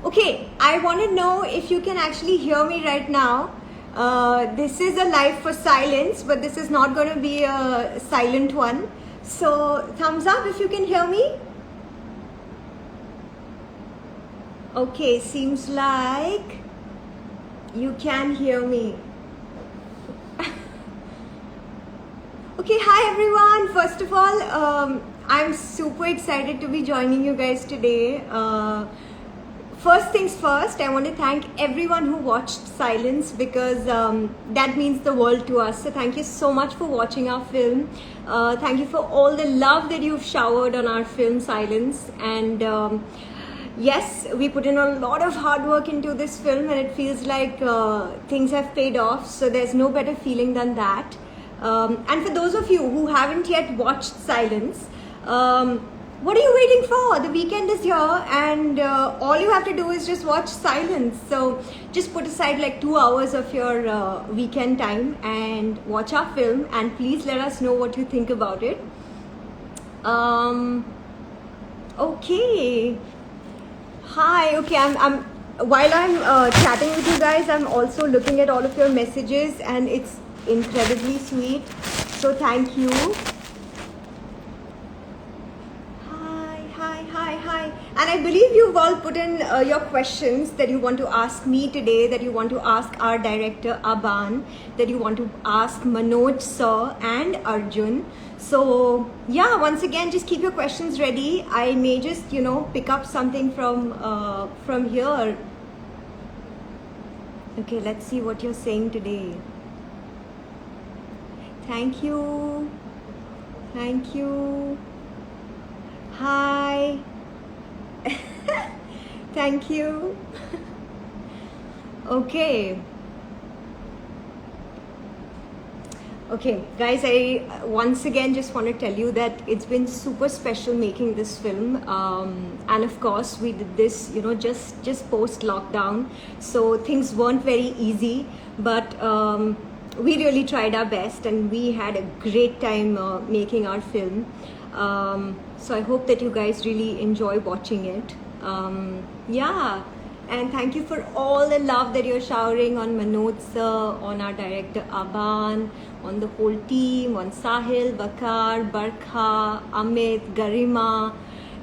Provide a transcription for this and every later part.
Okay, I want to know if you can actually hear me right now. This is a live for silence, but this is not going to be a silent one. So, thumbs up if you can hear me. Okay, seems like you can hear me. Okay, hi everyone. First of all, I'm super excited to be joining you guys today. First things first, I want to thank everyone who watched Silence because that means the world to us. So thank you so much for watching our film. Thank you for all the love that you've showered on our film Silence. And yes, we put in a lot of hard work into this film and it feels like things have paid off. So there's no better feeling than that. And for those of you who haven't yet watched Silence, what are you waiting for? The weekend is here and all you have to do is just watch Silence. So just put aside like 2 hours of your weekend time and watch our film, and please let us know what you think about it. Okay. Hi. Okay, I'm while I'm chatting with you guys, I'm also looking at all of your messages and it's incredibly sweet. So thank you. Hi. And I believe you've all put in your questions that you want to ask me today, that you want to ask our director Aban, that you want to ask Manoj sir and Arjun. So yeah, once again, just keep your questions ready. I may just, pick up something from here. Okay, let's see what you're saying today. Thank you. Hi. Thank you. Okay, guys, I once again just want to tell you that it's been super special making this film, and of course we did this just post lockdown, so things weren't very easy, but we really tried our best and we had a great time making our film. So I hope that you guys really enjoy watching it. Yeah, and thank you for all the love that you're showering on Manoj sir, on our director Aban, on the whole team, on Sahil, Bakar, Barkha, Amit, Garima,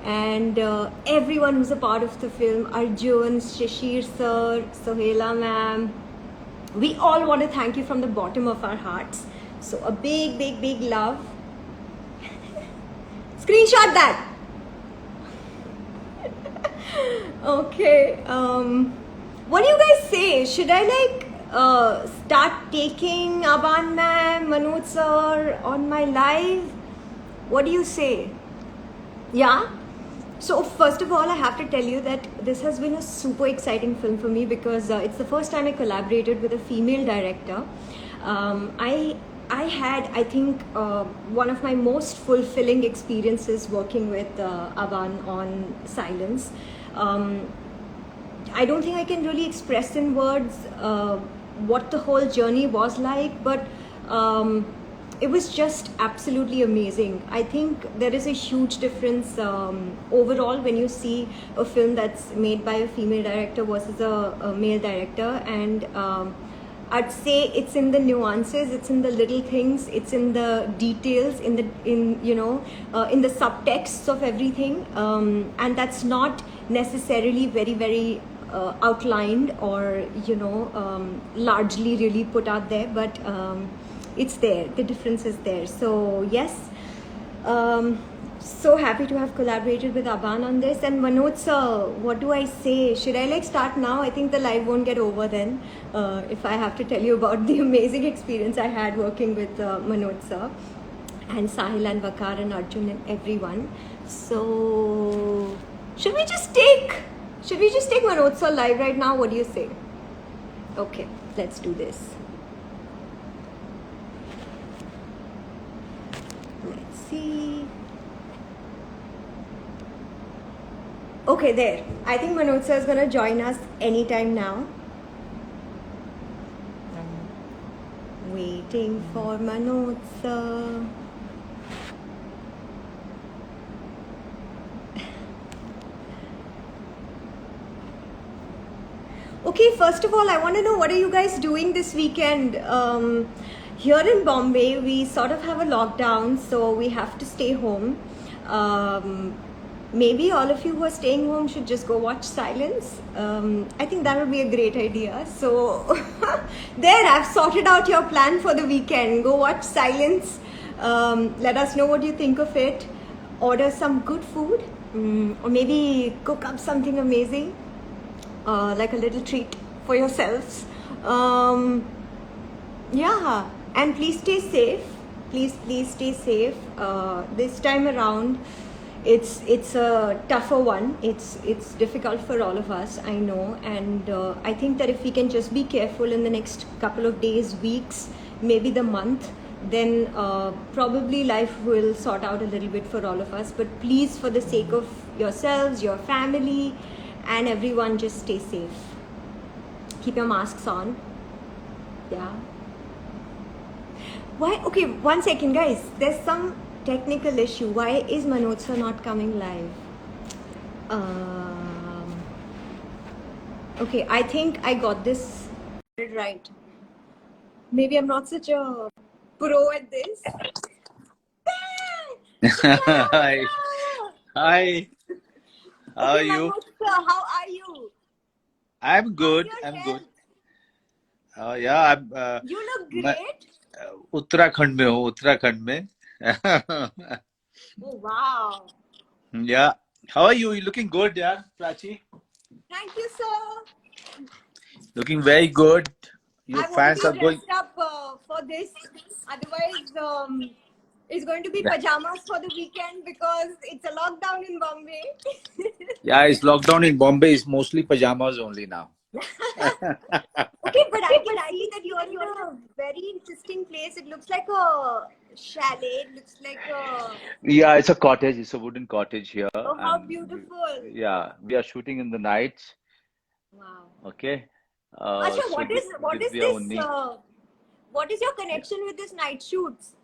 and everyone who's a part of the film, Arjun, Shashir sir, Sohela ma'am. We all want to thank you from the bottom of our hearts. So a big love. Screenshot that. Okay. What do you guys say? Should I start taking Aban ma'am, Manoj sir on my live? What do you say? Yeah? So first of all, I have to tell you that this has been a super exciting film for me because it's the first time I collaborated with a female director. I had, I think, one of my most fulfilling experiences working with Aban on Silence. I don't think I can really express in words what the whole journey was like, but it was just absolutely amazing. I think there is a huge difference overall when you see a film that's made by a female director versus a male director, and I'd say it's in the nuances, it's in the little things, it's in the details, in the subtexts of everything, and that's not necessarily very outlined or largely really put out there, but it's there, the difference is there. So yes, so happy to have collaborated with Aban on this. And Manoj sir, what do I say? Should I start now? I think the live won't get over then if I have to tell you about the amazing experience I had working with Manoj sir and Sahil and Vakar and Arjun and everyone. So should we just take Manoj sir live right now? What do you say? Okay, let's do this. Let's see. Okay, there. I think Manoj sir is going to join us anytime now. Waiting for Manoj sir. Okay, first of all, I want to know what are you guys doing this weekend? Here in Bombay, we sort of have a lockdown, so we have to stay home. Um, Maybe all of you who are staying home should just go watch Silence. I think that would be a great idea. So, there, I've sorted out your plan for the weekend. Go watch Silence. Let us know what you think of it. Order some good food, or maybe cook up something amazing, like a little treat for yourselves. Um, yeah, and please stay safe. Please stay safe. This time around, it's a tougher one. It's difficult for all of us, I know, and I think that if we can just be careful in the next couple of days, weeks, maybe the month, then probably life will sort out a little bit for all of us. But please, for the sake of yourselves, your family, and everyone, just stay safe. Keep your masks on. Yeah. Why? Okay, one second, guys. There's some technical issue. Why is Manoj sir not coming live? Okay, I think I got this right. Maybe I'm not such a pro at this. Hi. Hi. How are Okay, you? Manoj sir, how are you? I'm How's good. your I'm good. health? Yeah, I'm You look मैं great. Uttarakhand में हूँ, उत्तराखंड में. Oh, wow. Yeah. How are you? You looking good, yeah, Prachi? Thank you, sir. Looking very good. Your I've only fans are going. dressed up for this. Otherwise, it's going to be pajamas for the weekend because it's a lockdown in Bombay. Yeah, it's lockdown in Bombay. It's mostly pajamas only now. Okay, but I can see that you're in a very interesting place. It looks like a chalet. It looks like a. Yeah, it's a cottage. It's a wooden cottage here, Oh, how and beautiful! yeah, we are shooting in the nights. Wow. Okay. Acha, So what is Divya this? Unni. What is your connection with this night shoots?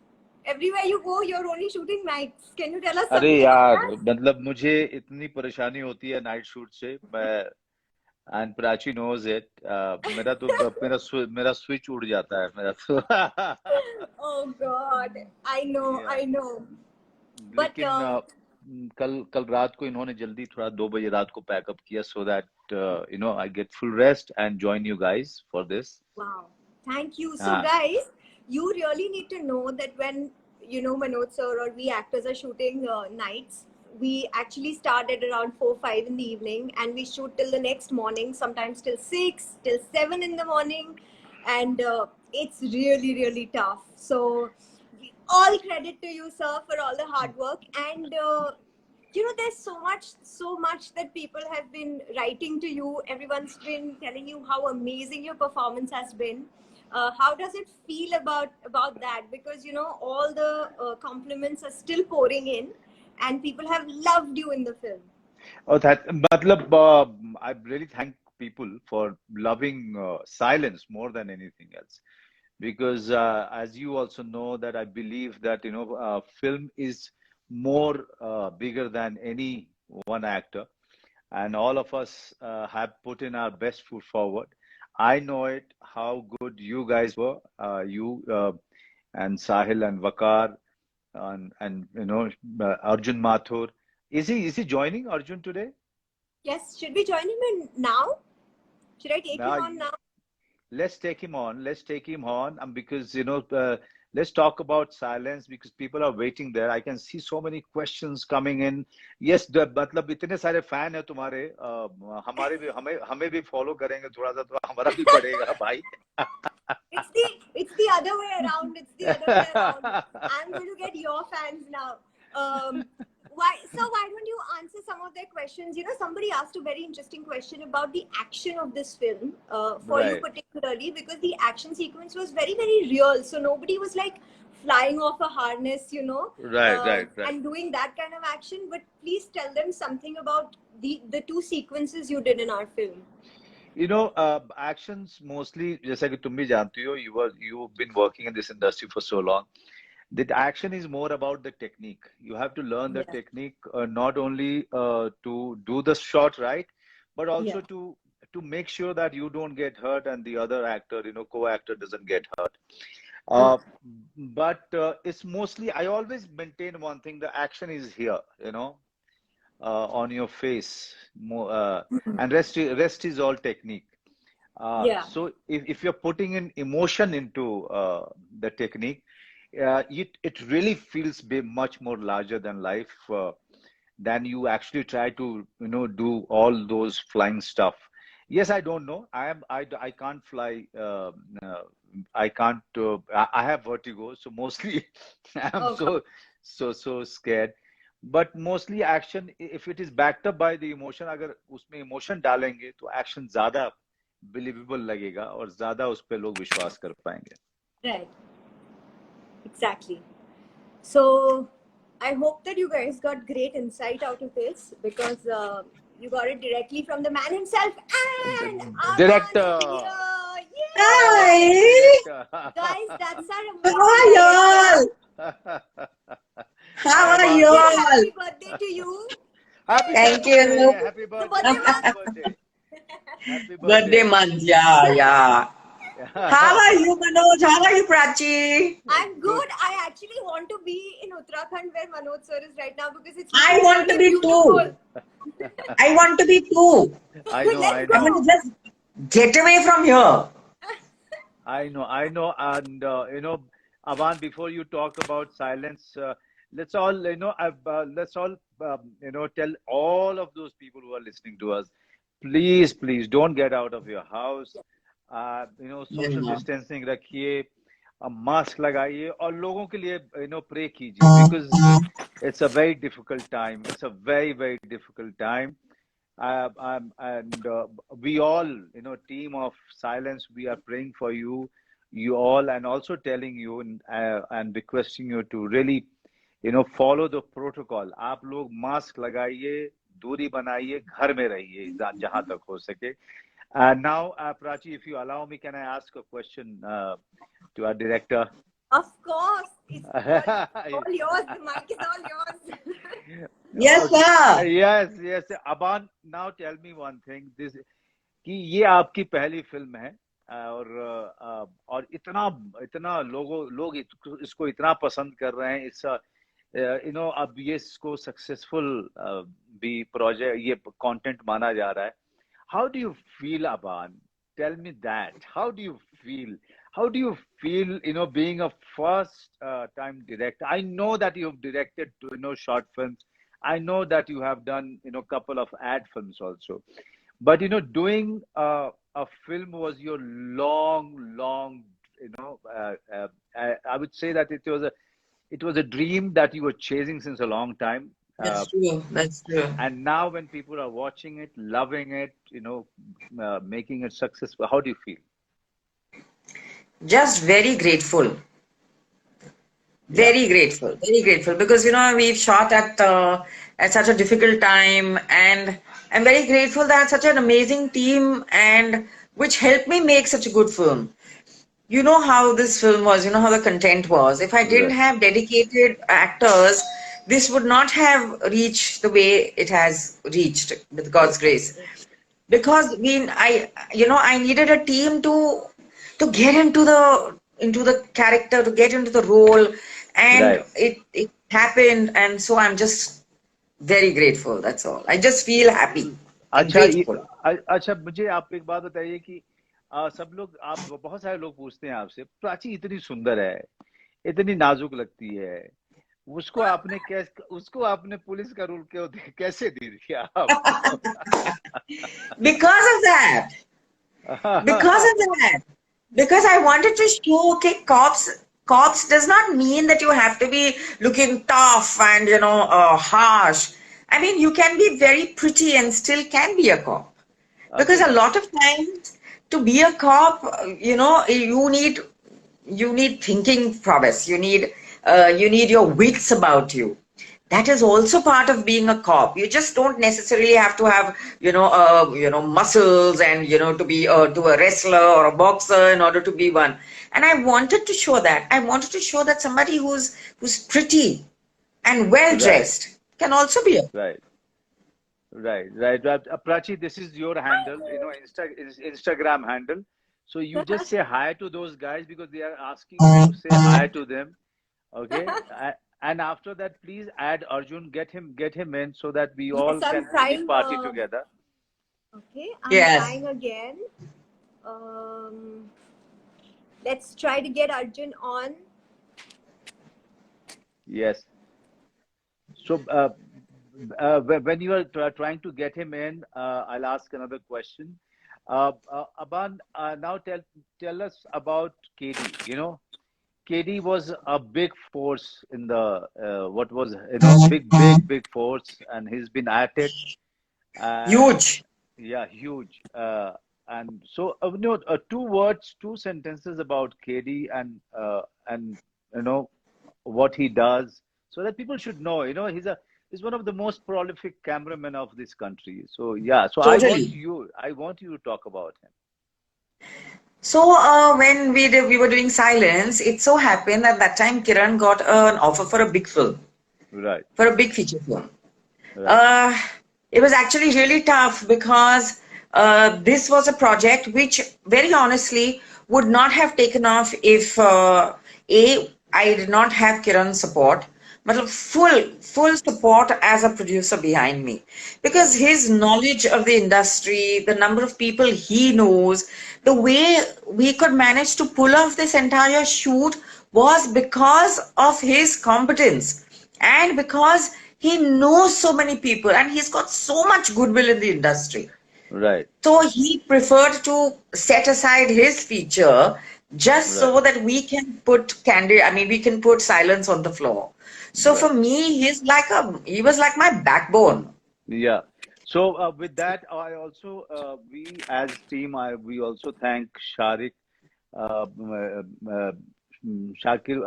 Everywhere you go, you're only shooting nights. Can you tell us अरे something about यार, that? मतलब मुझे इतनी परेशानी होती है night shoot से. मैं एंड प्राची नोज इट. मेरा तो मेरा स्विच उड़ जाता है मेरा तो. Oh God, या I know. But लेकिन कल कल रात को इन्होंने जल्दी थोड़ा 2 बजे रात को पैकअप किया, so that I get full rest and join you guys for this. wow, thank you. So, हाँ. guys, you really need to know that when Manoj sir or we actors are shooting nights, we actually start at around 4, 5 in the evening, and we shoot till the next morning. Sometimes till 6, till 7 in the morning, and it's really tough. So, all credit to you, sir, for all the hard work and. There's so much that people have been writing to you. Everyone's been telling you how amazing your performance has been. How does it feel about that? Because all the compliments are still pouring in, and people have loved you in the film. Oh, that matlab, I really thank people for loving silence more than anything else. Because as you also know that I believe that film is more bigger than any one actor, and all of us have put in our best foot forward. I know it how good you guys were, you and Sahil and Vakar and Arjun Mathur. Is he joining, Arjun, today? Yes, should we join him in now? Should I take him Now, on now? let's take him on. Let's take him on, because let's talk about silence because people are waiting there. I can see so many questions coming in. Yes, मतलब इतने सारे fan है तुम्हारे. हमारे भी हमें भी follow करेंगे थोड़ा सा तो हमारा भी पड़ेगा भाई. It's the other way around. It's the other way around. I'm going to get your fans now. Why don't you answer some of their questions? Somebody asked a very interesting question about the action of this film, for you Right, particularly, because the action sequence was very real. So nobody was like flying off a harness, right. and doing that kind of action. But please tell them something about the two sequences you did in our film. Actions mostly, जैसा कि तुम भी जानती हो, you've been working in this industry for so long. The action is more about the technique. You have to learn the Yeah. technique, not only to do the shot right, but Yeah. also to to make sure that you don't get hurt and the other actor, co-actor doesn't get hurt. Mm. But it's mostly, I always maintain one thing: the action is here, on your face, and rest is all technique. Yeah. So if you're putting in emotion into the technique, it really feels much more larger than life than you actually try to do all those flying stuff. Yes, I don't know. I can't fly. I can't. I have vertigo, so mostly I'm Okay. so scared. But mostly action, if it is backed up by the emotion, अगर उसमें emotion डालेंगे तो action ज़्यादा believable लगेगा और ज़्यादा उस पे लोग विश्वास कर पाएंगे. Right. Exactly. So I hope that you guys got great insight out of this, because you got it directly from the man himself, and Aman Director. is here. Yay! Hi! Guys, that's our How are amazing y'all? director. How are Say y'all? happy birthday to you. Happy Thank birthday! you. Happy birthday! birthday Happy birthday! Happy Birthday birthday! month, yeah. How are you, Manoj? How are you, Prachi? I'm Good. good. I actually want to be in Uttarakhand where Manoj sir is right now, because it's I really, want to really be beautiful. too. I want to be too. I know, I Let's I'm know, going to just get away from here. I know, and Avan, before you talk about silence, let's all, tell all of those people who are listening to us, please don't get out of your house. Social Yeah. distancing रखिए, mask लगाइए और लोगों के लिए pray कीजिए, because it's a very difficult time. It's a very difficult time. And we all, team of silence, we are praying for you all, and also telling you and requesting you to really, follow the protocol. आप लोग mask लगाइए, दूरी बनाइए, घर में रहिए जहां तक हो सके. Now, Prachi, if you allow me, can I ask a question to our director? Of course, it's all yours. The mic is all yours. Yes, sir. Yes. Aban, now tell me one thing. कि ये आपकी पहली film है, और इतना लोग इसको इतना पसंद कर रहे हैं. इस अब ये इसको सक्सेसफुल भी प्रोजेक्ट, ये कंटेंट माना जा रहा है. How do you feel, Aban? Tell me that. How do you feel? How do you feel, being a first time director? I know that you've directed, short films. I know that you have done, couple of ad films also. But, doing a film was your long, I would say that it was a dream that you were chasing since a long time. That's true. That's true. And now when people are watching it, loving it, making it successful, how do you feel? Just very grateful. Very grateful, because we've shot at such a difficult time, and I'm very grateful that such an amazing team and which helped me make such a good film. You know how this film was, you know how the content was. If I didn't have dedicated actors, this would not have reached the way it has reached with God's grace. Because I needed a team to get into the character, to get into the role, and it happened, and so I'm just very grateful. That's all. I just feel happy and grateful. अच्छा, मुझे आप एक बात बताइए कि सब लोग, आप बहुत सारे लोग पूछते हैं आपसे, प्राची इतनी सुंदर है, इतनी नाजुक लगती है, उसको आपने पुलिस का रोल कैसे दे दिया आपको? Because of that. Because I wanted to show, okay, cops does not mean that you have to be looking tough and harsh. I mean, you can be very pretty and still can be a cop. Because a lot of times to be a cop, you need thinking prowess. You need your wits about you. That is also part of being a cop. You just don't necessarily have to have muscles and to be to a wrestler or a boxer in order to be one. And I wanted to show that. I wanted to show that somebody who's pretty and well dressed can also be a right. right. Prachi, this is your handle, Instagram handle. So you just say hi to those guys because they are asking you to say hi to them. Okay. And after that, please add Arjun, get him in so that we Yes, all I'm can really trying. party together. Okay, I'm Yes. trying again. Um, let's try to get Arjun on. Yes. So when you are trying to get him in, I'll ask another question. Aban, now tell us about KD. KD was a big force in the what was big force, and he's been at it, and Huge. yeah, huge. And so two words, two sentences about KD and what he does, so that people should know. He's one of the most prolific cameramen of this country. So yeah, so Totally. I want you to talk about him. So when we were doing Silence, it so happened that that time Kiran got an offer for a big film, Right, for a big feature film. right, Uh, it was actually really tough because this was a project which, very honestly, would not have taken off if I did not have Kiran's support, but full support as a producer behind me, because right, his knowledge of the industry, the number of people he knows, the way we could manage to pull off this entire shoot was because of his competence and because he knows so many people and he's got so much goodwill in the industry. right, So he preferred to set aside his feature just right, so that we can put candid, I mean, we can put Silence on the floor. So right. for me, he was like my backbone. Yeah. So with that, I also we as team, we also thank Sharik, Shakir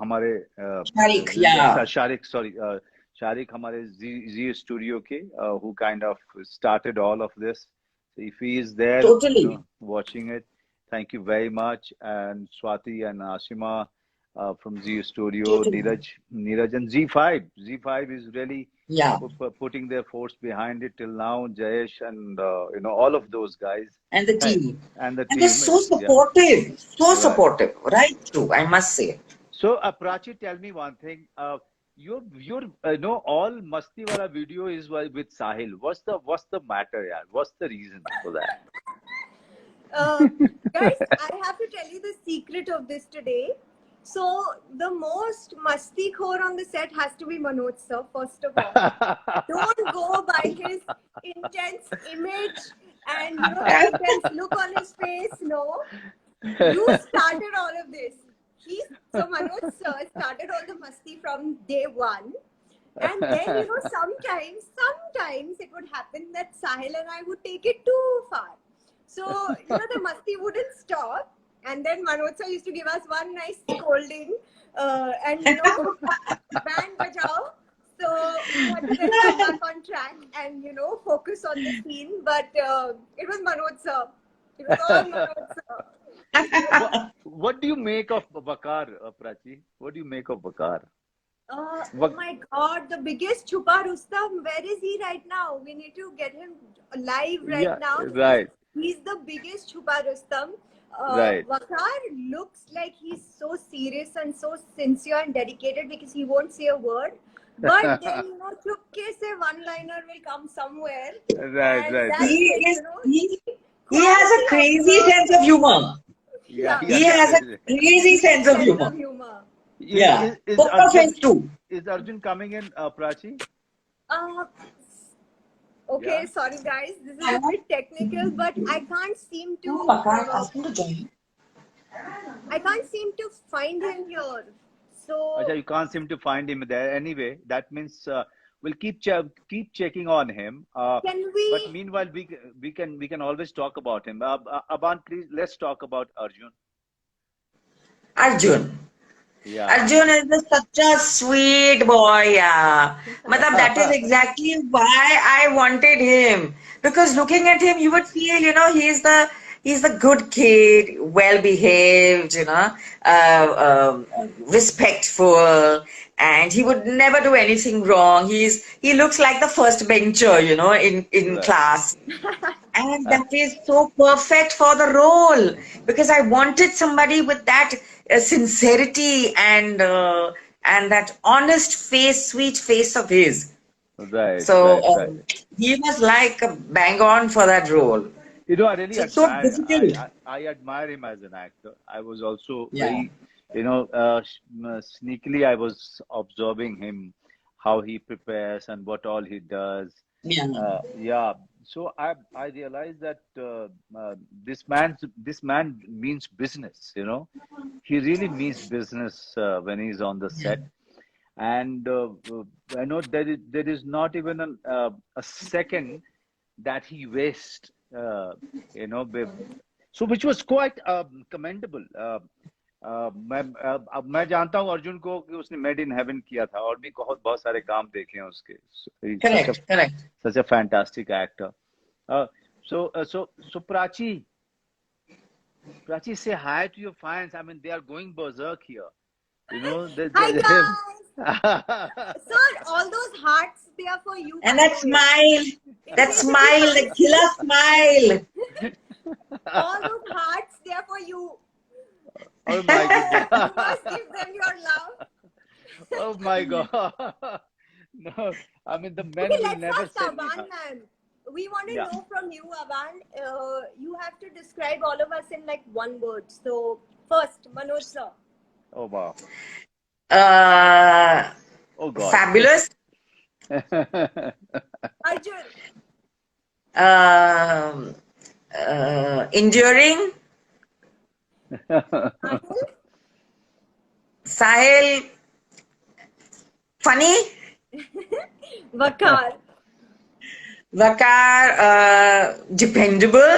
हमारे Sharik, yeah, Shariq sorry Shariq हमारे जी studio के who kind of started all of this. So if he is there, totally, watching it, thank you very much. And Swati and Ashima from Z Studio, totally, Neeraj and Z5. Z5 is really yeah. putting their force behind it till now. Jayesh and all of those guys. And the Hey, team. and the And they're team, yeah, so right. supportive, right? True, I must say. So, Prachi, tell me one thing. Your all Masti wala video is with Sahil. What's the matter, yaar? What's the reason for that? Uh, guys, I have to tell you the secret of this today. So the most musty core on the set has to be Manoj sir, first of all. Don't go by his intense image and the intense look on his face. No, you started all of this. So Manoj sir started all the musty from day one. And then sometimes it would happen that Sahil and I would take it too far. So the musty wouldn't stop, and then Manoj sir used to give us one nice scolding, and band bajao. So we had to then come back on track and focus on the scene. But it was Manoj sir. It was all Manoj sir. What do you make of Bakar, Prachi? What do you make of Bakar? Oh my God, the biggest Chupa Rustam. Where is he right now? We need to get him live right Yeah, now. right, He's the biggest Chupa Rustam. right. Vakar looks like he's so serious and so sincere and dedicated because he won't say a word. But then, chupke se one-liner will come somewhere. Right, And right, that's right. He has a crazy sense of humor. Yeah, He yeah, has a crazy sense of humor. Yeah. Poker face too. Is Arjun coming in, Prachi? Okay, Yeah. sorry guys, this is a bit technical, but I can't seem to. Ask him to join. I can't seem to find him here. So Acha, you can't seem to find him there. Anyway, that means we'll keep checking on him. can But we? meanwhile, we can always talk about him. Aban, please let's talk about Arjun. Arjun. Yeah. Arjun is such a sweet boy, yeah. Matlab, that is exactly why I wanted him. Because looking at him, you would feel, he's the good kid, well behaved, respectful, and he would never do anything wrong. He looks like the first bencher, in Right. class. And that is so perfect for the role because I wanted somebody with that sincerity and that honest face, sweet face of his. Right, So right, right. he was like a bang on for that role. I really So it's so admire. difficult. I admire him as an actor. I was also Yeah, very, sneakily. I was observing him, how he prepares and what all he does. yeah, Yeah. So I realized that this man means business. He really means business when he's on the yeah, set. And I know there is not even a second that he wastes. You know, be- so which was quite commendable. मैं जानता हूँ अर्जुन को कि उसने made in heaven किया था और भी बहुत बहुत सारे काम देखे हैं उसके. सच correct, correct. such a fantastic actor. So Prachi, say hi to your fans. I mean, they are going berserk here. Hi guys. Sir, all those hearts, they are for you, And by that the way. smile, In that case if you smile, the can't killer see, smile. all those hearts, they are for you. Oh my goodness. You must give them your love. Oh my God. No, I mean, the men Okay, will let's never ask send me. Avan, man. We want to Yeah. know from you, Avan. You have to describe all of us in like one word. So, first, Manoj sir. Oh wow. Uh, Oh God. Fabulous. Arjun. Um, Enduring. Anil. Sahil. Funny. Vakar. Vakar. Dependable.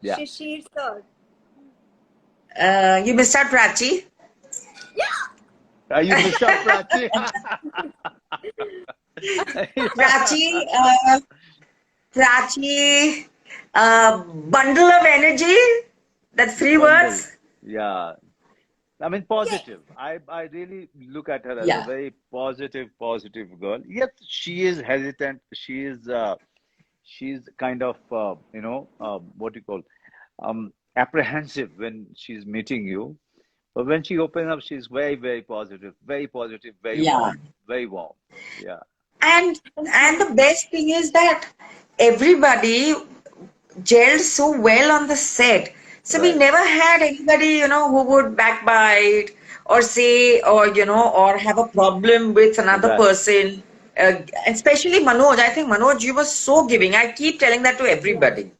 Yeah. Shishir sir. You missed out Prachi. You missed out, Prachi. Prachi. Prachi. Bundle of energy. That's three Bundle. words. Yeah. I mean, positive. I really look at her as a Yeah. very positive girl. Yes, she is hesitant. She's kind of, what do you call, apprehensive when she's meeting you. But when she opens up, she's very positive, very positive, very Yeah. warm, very warm. Yeah. And the best thing is that everybody gelled so well on the set. So we Right. never had anybody, who would backbite or say or have a problem with another Right. person. Especially Manoj. I think Manoj, you were so giving. I keep telling that to everybody.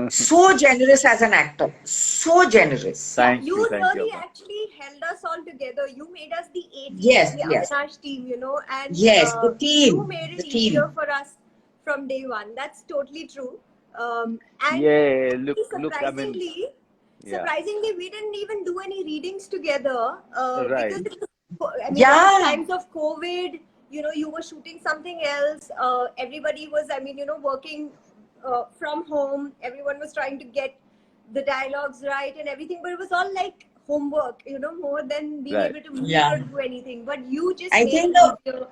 So generous as an actor. So generous. Thank You you, really Abba. actually held us all together. You made us the A team, Yes, the yes. Avinash team, and Yes, the you team. made it The easier team. for us from day one. That's totally true. And Yeah, look, I mean, surprisingly, yeah, we didn't even do any readings together right, because I mean, it was Yeah. times of COVID. You were shooting something else. Everybody was, working from home. Everyone was trying to get the dialogues right and everything, but it was all like homework, more than being right. able to meet Yeah. or do anything. But you just I made think it the easier.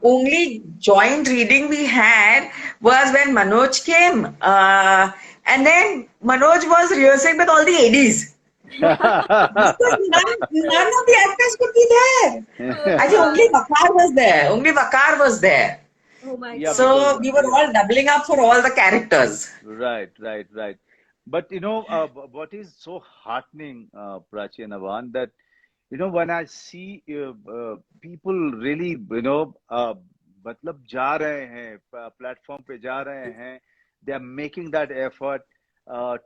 only joint reading we had was when Manoj came. And then Manoj was rehearsing with all the ADs. Because none of the actors could be there. I think only Vakar was there. Only Vakar was there. Oh my Yeah, god. So because we were all doubling up for all the characters. right. But what is so heartening, Prachi and Avan, that when I see people really, मतलब जा रहे हैं, platform पे जा रहे हैं, they are making that effort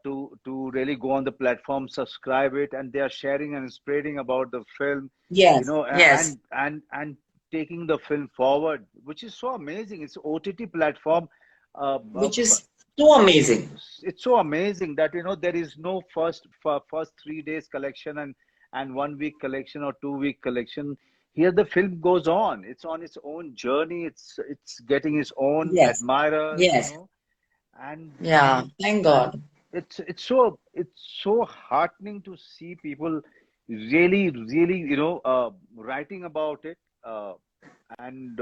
to really go on the platform, subscribe it, and they are sharing and spreading about the film, Yes, yes. and taking the film forward, which is so amazing. It's OTT platform. Which is so amazing. It's so amazing that there is no first 3 days collection and 1 week collection or 2 week collection. Here the film goes on. It's on its own journey. It's getting its own Yes, admirers, yes. and Yeah, thank and God. it's so heartening to see people really, writing about it, and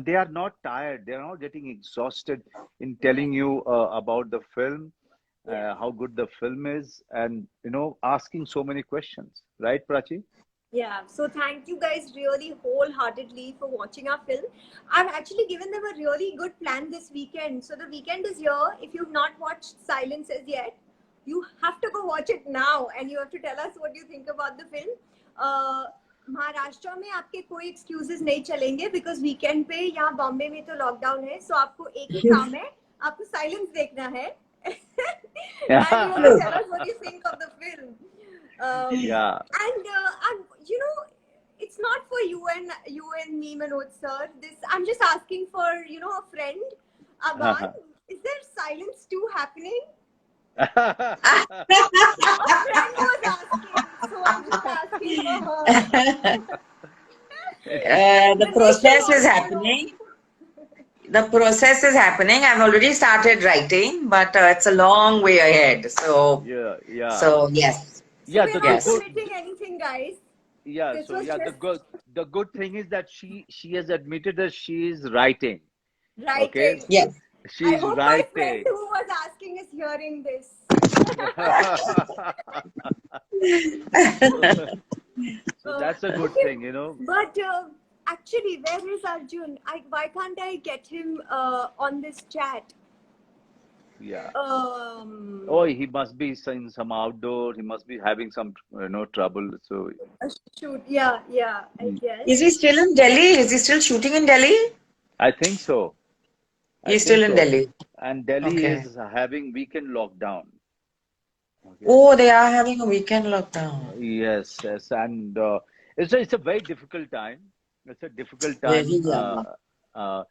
they are not tired. They are not getting exhausted in telling you about the film, Yeah. how good the film is, and asking so many questions. Right, Prachi? Yeah, so thank you guys really wholeheartedly for watching our film. I've actually given them a really good plan this weekend. So the weekend is here. If you've not watched Silence as yet, you have to go watch it now and you have to tell us what you think about the film. Maharashtra में आपके कोई excuses नहीं चलेंगे because weekend पे यहाँ बॉम्बे में तो lockdown है सो आपको एक ही काम है आपको साइलेंस देखना है and you have to tell us what you think of the film. Yeah. And it's not for you and me, Manoj sir. I'm just asking for a friend. Aban, is there silence too happening? A friend was asking, so I'm just asking for her. The process is happening. The process is happening. I've already started writing, but it's a long way ahead. So Yeah. So yes. Yeah, we're the not good, committing anything, guys. yeah. This So was yeah, just the good thing is that she has admitted that she is writing. writing. Okay, Yes. I she's hope my friend writing. who was asking is hearing this. So that's a good Okay, thing. But actually, where is Arjun? Why can't I get him on this chat? Yeah. Oh, he must be in some outdoor. He must be having some, trouble. So Shoot, yeah, I mm, guess. Is he still in Delhi? Is he still shooting in Delhi? I think so. I He's think still in so. Delhi. And Delhi Okay. is having weekend lockdown. Okay. Oh, they are having a weekend lockdown. Yes, and it's a very difficult time. It's a difficult Very time. yeah. Uh,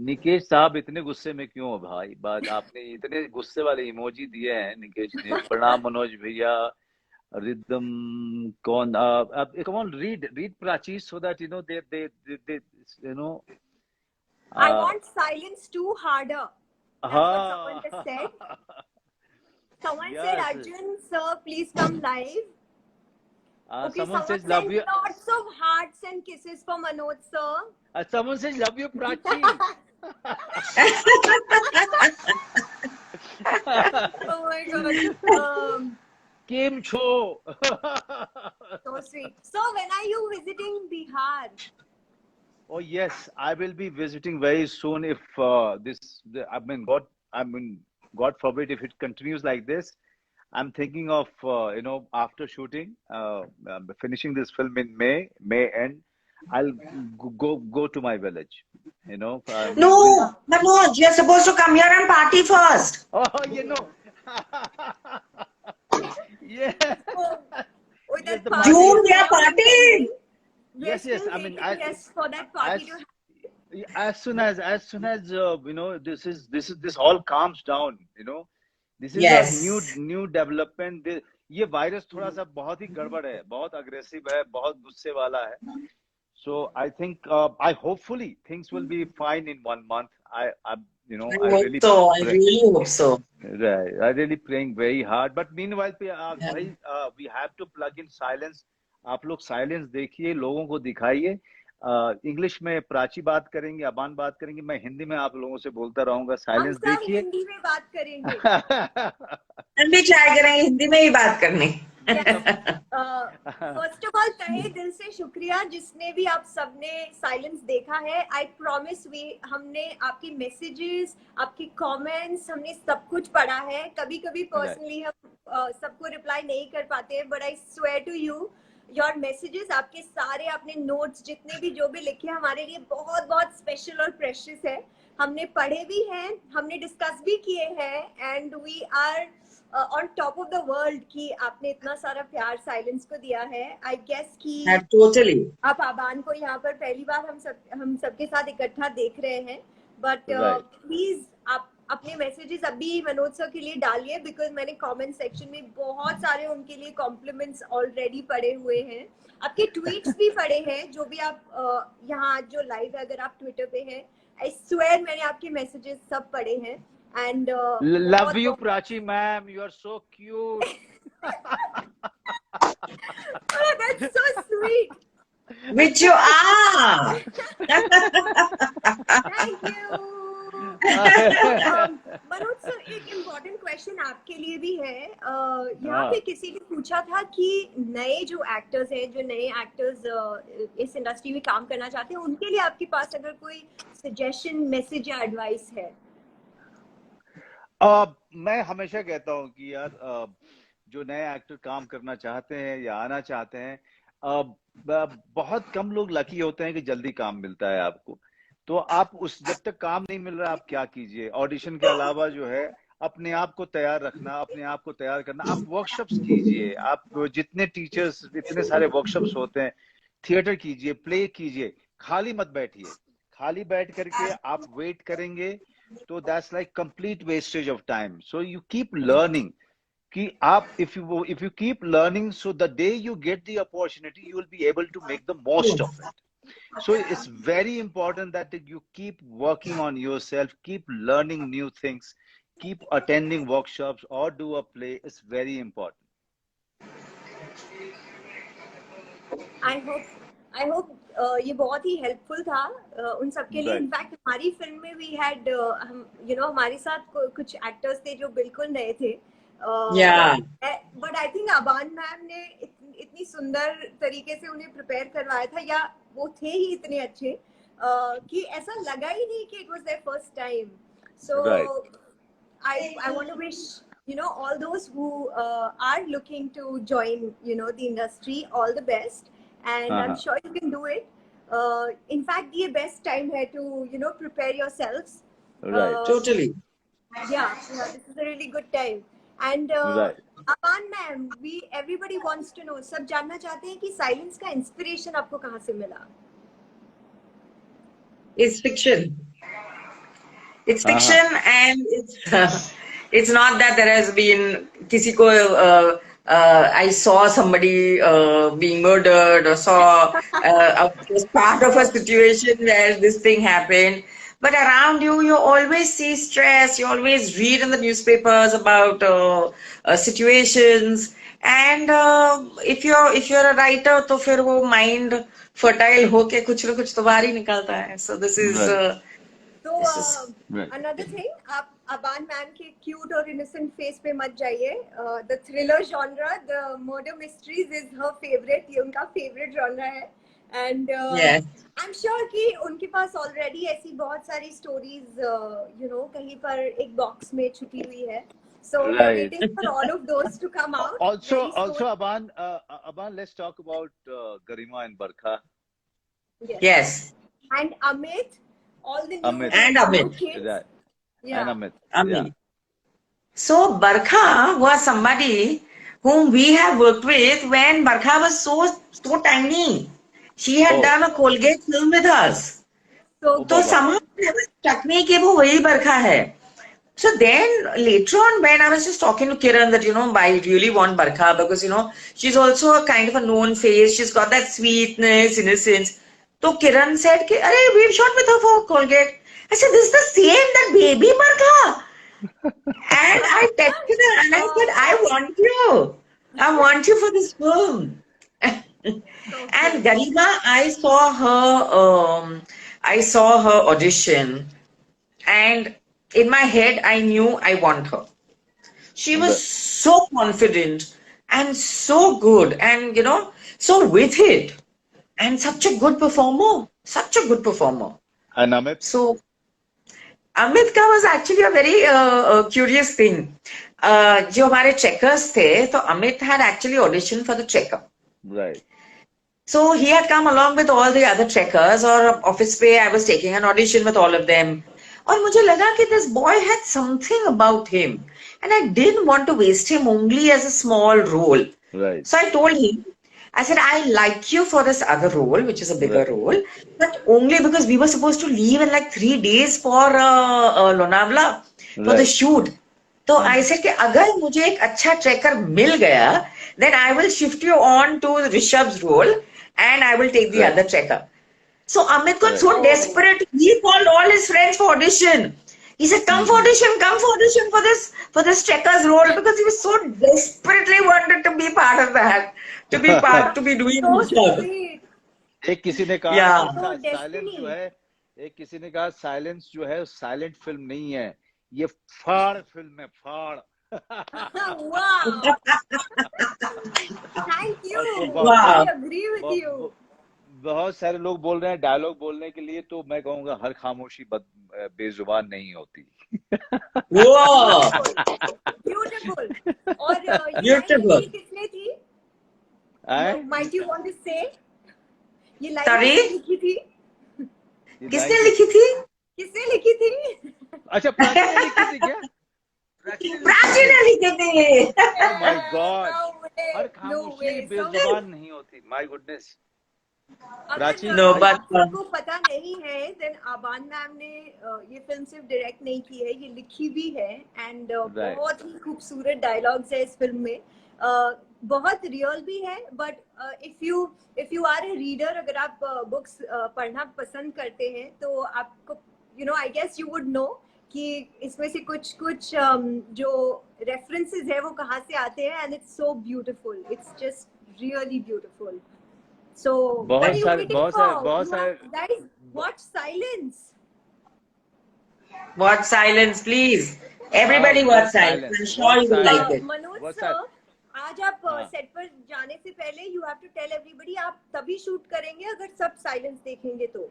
Nikesh साहब इतने गुस्से में क्यों हो भाई? बात आपने इतने गुस्से वाले इमोजी दिए हैं निकेश ने. प्रणाम मनोज भैया. Rhythm कौन? Come on, read Prachi so that they I want silence too harder. That's what someone just said. Someone said, Yes. Arjun, sir, please come live. Okay, Someone says sent love you. lots of hearts and kisses for Manoj, sir. Someone says love you, Prachi. Oh my god. Kim Cho. So sweet. So when are you visiting Bihar? Oh yes, I will be visiting very soon. If God forbid, if it continues like this, I'm thinking of after shooting, finishing this film in May end, I'll go to my village. No, Manoj, you're supposed to come here and party first. Oh, yeah. Oh, Yes, that the party. June, we are partying. We're Yes. still I mean, waiting, yes, for that party to happen. as soon as this all calms down, this is Yes. a new development. ये virus थोड़ा सा बहुत ही गड़बड़ है, बहुत aggressive है, बहुत गुस्से वाला है. So I think I hopefully things will be fine in 1 month. I really hope so. Right. I really praying very hard. But meanwhile, भाई, we have to plug in silence. आप लोग साइलेंस देखिए, लोगों को दिखाइए. इंग्लिश में प्राची बात करेंगे, अबान बात करेंगे, मैं हिंदी में आप लोगों से बोलता रहूंगा. साइलेंस हम सब देखिए. हिंदी में बात करेंगे. हम भी ट्राई करेंगे हिंदी में ही बात करने. फर्स्ट ऑफ ऑल तहे दिल से शुक्रिया जिसने भी आप सबने साइलेंस देखा है. आई प्रॉमिस हमने आपके मैसेजेस, आपके कमेंट्स, हमने सब कुछ पढ़ा है. कभी कभी पर्सनली हम सबको रिप्लाई नहीं कर पाते हैं, but I swear to you your messages, आपके सारे आपने नोट्स जितने भी जो भी लिखे हमारे लिए बहुत बहुत स्पेशल और प्रेशियस है. हमने पढ़े भी हैं, हमने डिस्कस भी किए हैं, and we are on top of the world कि आपने इतना सारा प्यार साइलेंस को दिया है. आई गेस कि Totally. आप आबान को यहाँ पर पहली बार हम सबके साथ इकट्ठा देख रहे हैं, बट प्लीज आप अपने मैसेजेस अभी मनोज सर के लिए डालिए, बिकॉज मैंने कमेंट सेक्शन में बहुत सारे उनके लिए कॉम्प्लीमेंट्स ऑलरेडी पड़े हुए हैं. आपके ट्वीट्स भी पड़े हैं, जो भी आप यहाँ जो लाइव है, अगर आप ट्विटर पे हैं, आई स्वेयर मैंने आपके मैसेजेस सब पढ़े हैं. And love you, Prachi ma'am. You are so cute. That's so sweet. Which you are. Thank you. Manoj sir, एक इम्पोर्टेंट क्वेश्चन आपके लिए भी है. यहाँ पे किसी ने पूछा था कि नए जो एक्टर्स हैं, जो नए एक्टर्स इस इंडस्ट्री में काम करना चाहते हैं, उनके लिए आपके पास अगर कोई सजेशन, मैसेज या एडवाइस है? मैं हमेशा कहता हूँ कि यार जो नए एक्टर काम करना चाहते हैं या आना चाहते हैं, बहुत कम लोग लकी होते हैं कि जल्दी काम मिलता है आपको. तो आप जब तक काम नहीं मिल रहा, आप क्या कीजिए? ऑडिशन के अलावा जो है अपने आप को तैयार रखना, अपने आप को तैयार करना. आप वर्कशॉप्स कीजिए. आप जितने टीचर्स, इतने सारे वर्कशॉप्स होते हैं, थिएटर कीजिए, प्ले कीजिए. खाली मत बैठिए. खाली बैठ करके आप वेट करेंगे तो that's like complete wastage of time. So you keep learning. कि आप if you keep learning, so the day you get the opportunity, you will be able to make the most of it. So it's very important that you keep working on yourself, keep learning new things, keep attending workshops or do a play. It's very important. I hope ये बहुत ही helpful था उन सबके लिए. In fact हमारी film में we had हमारे साथ कुछ एक्टर्स थे जो बिल्कुल नए थे. But I think Aban ma'am ने इतनी सुंदर तरीके से उन्हें प्रिपेयर करवाया था, या वो थे ही इतने अच्छे कि ऐसा लगा ही नहीं कि it was there first time. So I want to wish all those who are looking to join the industry all the best, and I'm sure you can do it. In fact, the best time है to prepare yourselves. Totally. Yeah, this is a really good time. And Aman ma'am, everybody wants to know, सब जानना चाहते हैं कि silence का inspiration आपको कहाँ से मिला? It's fiction. It's fiction, and it's not that there has been किसी को I saw somebody being murdered or saw was part of a situation where this thing happened. But around you, you always see stress. You always read in the newspapers about situations. And if you're a writer, तो फिर वो mind fertile होके कुछ ना कुछ तो बाहर ही निकलता है. So this is. Another thing, आप अबान मैम के क्यूट और इनोसेंट फेस पे मत जाइए. The thriller genre, the murder mysteries is her favorite. ये उनका favorite genre है. And I'm sure कि उनके पास already ऐसी बहुत सारी stories कहीं पर एक box में छुपी हुई है. So we're waiting for all of those to come out. Also Aban, let's talk about Garima and Barkha. Yes. And Amit, all the new and Amit. kids. And Amit. Yeah. So Barkha was somebody whom we have worked with when Barkha was so tiny. She had done a Colgate film with us. So somehow never struck me कि वो वही Barkha है. So then later on, when I was just talking to Kiran that I really want Barkha because she's also a kind of a known face. She's got that sweetness, innocence. So Kiran said, "Arey, we've shot with her for Colgate." I said, "This is the same that baby Barkha." And I texted her and I said, I want you for this film. And Garima, I saw her audition, and in my head, I knew I want her. She was so confident and so good, and so with it, and such a good performer. And Amit? So Amit ka was actually a very curious thing. जो हमारे checkers थे, तो Amit had actually auditioned for the checker. Right. So he had come along with all the other checkers, or office pay. I was taking an audition with all of them. और मुझे लगा कि this boy had something about him, and I didn't want to waste him only as a small role. Right. So I told him, I said, I like you for this other role, which is a bigger role, but only because we were supposed to leave in like 3 days for Lonavala for the shoot. So I said कि अगर मुझे एक अच्छा tracker मिल गया, then I will shift you on to Rishabh's role and I will take the other tracker. So Amit got so desperate, he called all his friends for audition. He said, come for audition for this Checkers role, because he was so desperately wanted to be part of that, to be doing So this job. sweet. एक किसी ने कहा Yeah. कि So silence जो destiny. है, एक किसी ने कहा साइलेंस जो है साइलेंट फिल्म नहीं है, ये फाड़ फिल्म है, फाड़। Wow. Thank you. और Wow. I agree with you. बहुत सारे लोग बोल रहे हैं डायलॉग बोलने के लिए, तो मैं कहूंगा हर खामोशी बेजुबान नहीं होती। Whoa. Beautiful. और ये Beautiful. line किसने थी? Might you want to say? ये line Sorry? किसने लिखी थी? किसने लिखी थी? किसने लिखी थी? अच्छा, प्राची ने लिखी थी क्या? प्राची ने लिखी थी। Oh my God. No way. Her No खामोशी way. बेजुबान नहीं होती। My goodness. प्राची, अगर No, but- आप सबको पता नहीं है, then आबान मैम ने ये फिल्म सिर्फ डायरेक्ट नहीं की है, ये लिखी भी है, एंड Right. बहुत ही खूबसूरत डायलॉग्स है इस फिल्म में, बहुत रियल भी है, but if you are a reader, अगर आप बुक्स पढ़ना पसंद करते हैं तो आपको I guess you would know कि इसमें से कुछ जो रेफरेंसेस है वो कहाँ से आते हैं, and it's so beautiful, it's just really beautiful. So what are you waiting for? Guys, watch Silence. Watch Silence, please. Everybody watch Silence. I'm sure you will like it. Manoj sir, आज आप set पर जाने से पहले you have to tell everybody, आप तभी shoot करेंगे अगर सब साइलेंस देखेंगे तो.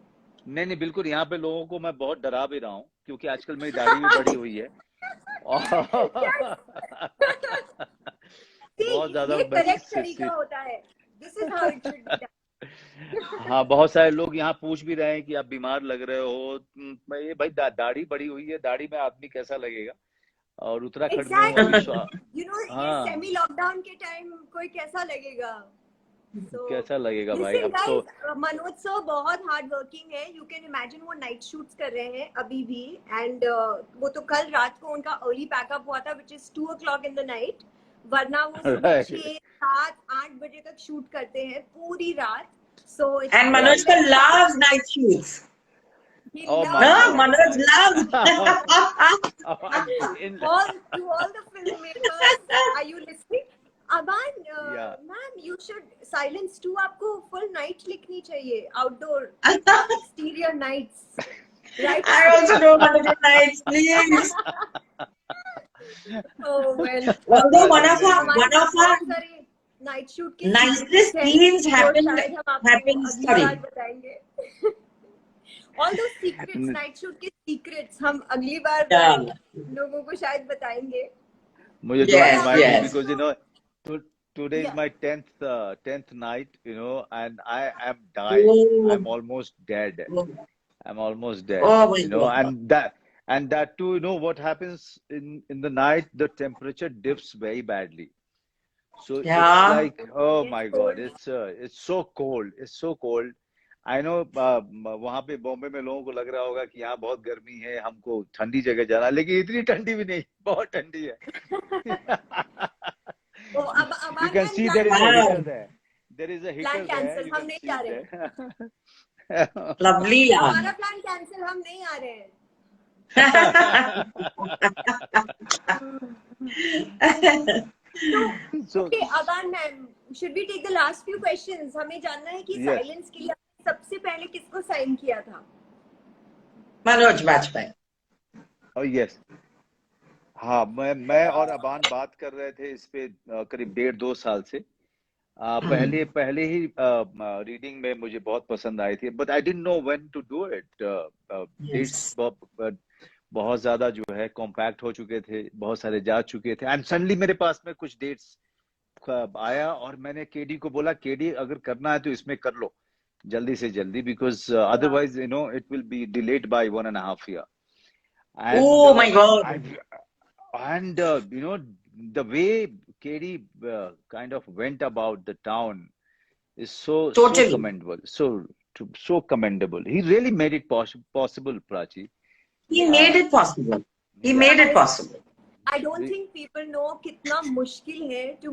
नहीं, बिल्कुल, यहाँ पे लोगों को मैं बहुत डरा भी रहा हूँ, क्योंकि आजकल मेरी दाढ़ी भी बड़ी हुई है। बहुत ज्यादा ये करेक्ट तरीका होता है. This is how it should be done. हाँ, बहुत सारे लोग यहाँ पूछ भी रहे हैं कि आप बीमार लग रहे हो। मैं ये भाई दाढ़ी बड़ी हुई है, दाढ़ी में आदमी कैसा लगेगा, और उत्तराखंड में ये सेमी लॉकडाउन के टाइम कोई कैसा लगेगा, कैसा लगेगा भाई। अब तो मनोज सर बहुत हार्ड वर्किंग है, यू कैन इमेजिन वो नाइट शूट्स कर रहे हैं अभी भी, एंड वो तो कल रात को उनका अर्ली पैकअप हुआ था, which is 2 o'clock in the night, वरना वो 6, 7, 8 बजे तक शूट करते हैं पूरी रात. So and Manoj sir loves night shoots. Oh my No, God. Manoj loves. all the filmmakers, are you listening? Aban, ma'am, you should Silence 2 आपको full night लिखनी चाहिए, outdoor exterior nights, right? I also don't want to do nights, please. Oh well. Although one of our night shoot के nicest scenes happen. Sorry. बताएंगे. All those secrets, night shoot के secrets हम अगली बार लोगों को शायद बताएंगे. मुझे because today is my 10th night, and I am dying. I'm almost dead. I'm almost dead. Oh my God. and that too, what happens in the night, the temperature dips very badly. So it's like, oh my God, it's so cold. It's so cold. I know वहाँ पे बॉम्बे में लोगों को लग रहा होगा कि यहाँ बहुत गर्मी है, हमको ठंडी जगह जाना, लेकिन इतनी ठंडी भी नहीं, बहुत ठंडी है. You can see there is a heater there. There is a heater there. हम नहीं जा रहे. Lovely. हमारा प्लान कैंसिल, हम नहीं आ रहे हैं. So, okay, Aban ma'am, should we take the last few questions? हमें जानना है कि साइलेंस के लिए सबसे पहले किसको साइन किया था? मनोज बाजपेयी. Oh yes. हाँ, मैं और अबान बात कर रहे थे इस पे करीब 1.5-2 साल से. पहले ही रीडिंग में मुझे बहुत पसंद आई थी, but I didn't know when to do it. That's बहुत ज्यादा जो है कॉम्पैक्ट हो चुके थे, बहुत सारे जा चुके थे, एंड सडनली मेरे पास में कुछ डेट्स आया, और मैंने केडी को बोला, केडी अगर करना है तो इसमें कर लो जल्दी से जल्दी, because otherwise it will be delayed by 1.5 years. Oh my God. And the way Katie kind of went about the town is so commendable, so commendable. He really made it possible, Prachi. He made it possible. He made it possible. I don't think people know कितना मुश्किल है to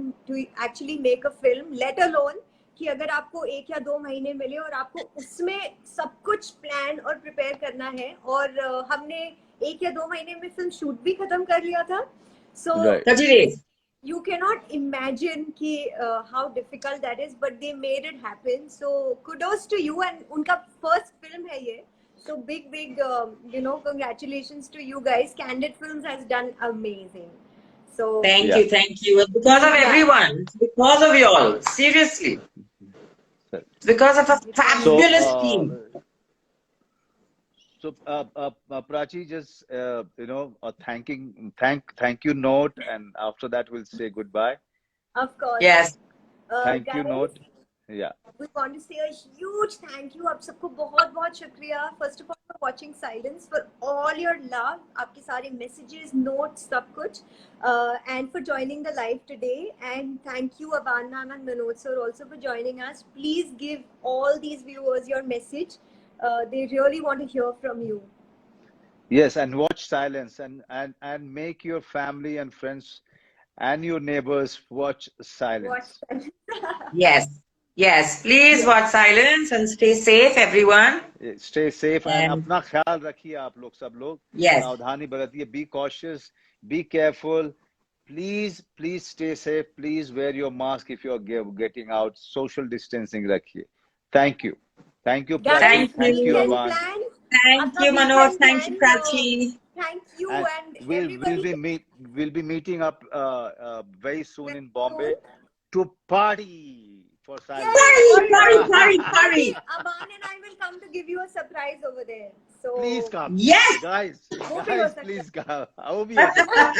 actually make a film, let alone कि अगर आपको 1 या 2 महीने मिले और आपको उसमें सब कुछ प्लान और प्रिपेयर करना है, और हमने 1 या 2 महीने में फिल्म शूट भी खत्म कर लिया था. So Right. 30 days. you cannot imagine ki how difficult that is, but they made it happen. So kudos to you, and unka first film hai ye. So big congratulations to you guys. Candid Films has done amazing. So Thank Yeah. you, thank you. It's because of Yeah. everyone. It's because of you all. Seriously. Right. It's because of a So, fabulous team. Prachi, just a thank you note, and after that we'll say goodbye. of course. Yes. Thank you Guys, note. Yeah. we want to say a huge thank you. आप सबको बहुत बहुत शुक्रिया. First of all, for watching Silence, for all your love, आपके सारे messages, notes, सब कुछ, and for joining the live today. And thank you, Aban ma'am and Manoj sir, also for joining us. Please give all these viewers your message. They really want to hear from you. Yes, and watch Silence, and make your family and friends and your neighbors watch Silence. Watch. Yes. Yes. Please Yes. watch Silence and stay safe, everyone. Stay safe and And अपना ख्याल रखिए आप लोग सब लोग. yes. सावधानी बरतिए. Be cautious. Be careful. Please stay safe. Please wear your mask if you are getting out. Social distancing रखिए. Thank you. Thank you, Guys, Prachi. Thank Thank you, you. weekend Aban. plan. Thank Apna you, Manoj. weekend Thank you, plan. Prachi. Thank you And and we'll everybody. be meeting up very soon Very in Bombay soon. to party for Silence. Party, party, Yay! party, Maybe party. Aban and I will come to give you a surprise over there. Please So, come, Yes. guys. वो भी हो सकता Please come. वो भी हो सकता है.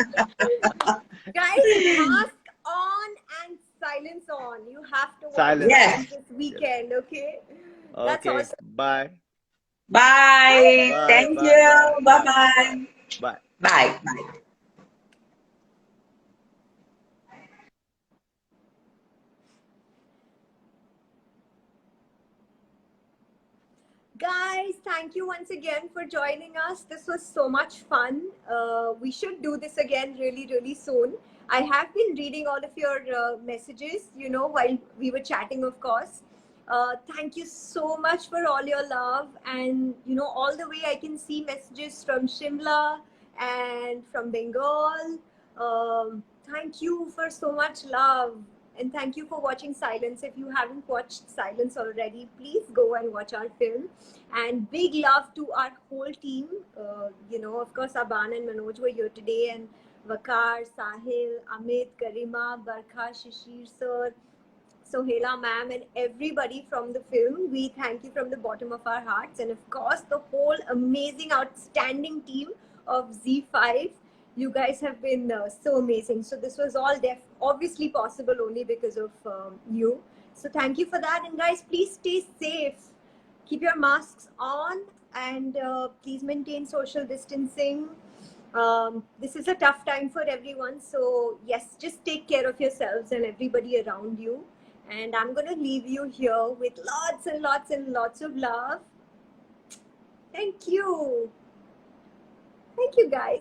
Guys, mask on and silence on. You have to watch Silence. Yes. Silence this weekend, okay? That's Okay. awesome. Bye. Bye. Bye. Thank Bye. you. Bye. Bye. Bye-bye. Bye. Bye. Bye. Guys, thank you once again for joining us. This was so much fun. We should do this again really, really soon. I have been reading all of your messages, while we were chatting, of course. Thank you so much for all your love. And, all the way I can see messages from Shimla and from Bengal. Thank you for so much love. And thank you for watching Silence. If you haven't watched Silence already, please go and watch our film. And big love to our whole team. Of course, Aban and Manoj were here today, and Vakar, Sahil, Amit, Karima, Barkha, Shishir sir, Sohela ma'am, and everybody from the film. We thank you from the bottom of our hearts. And of course, the whole amazing, outstanding team of Z5. You guys have been so amazing. So this was all obviously possible only because of you. So thank you for that. And guys, please stay safe. Keep your masks on, and please maintain social distancing. This is a tough time for everyone. So yes, just take care of yourselves and everybody around you. And I'm going to leave you here with lots and lots and lots of love. Thank you. Thank you, guys.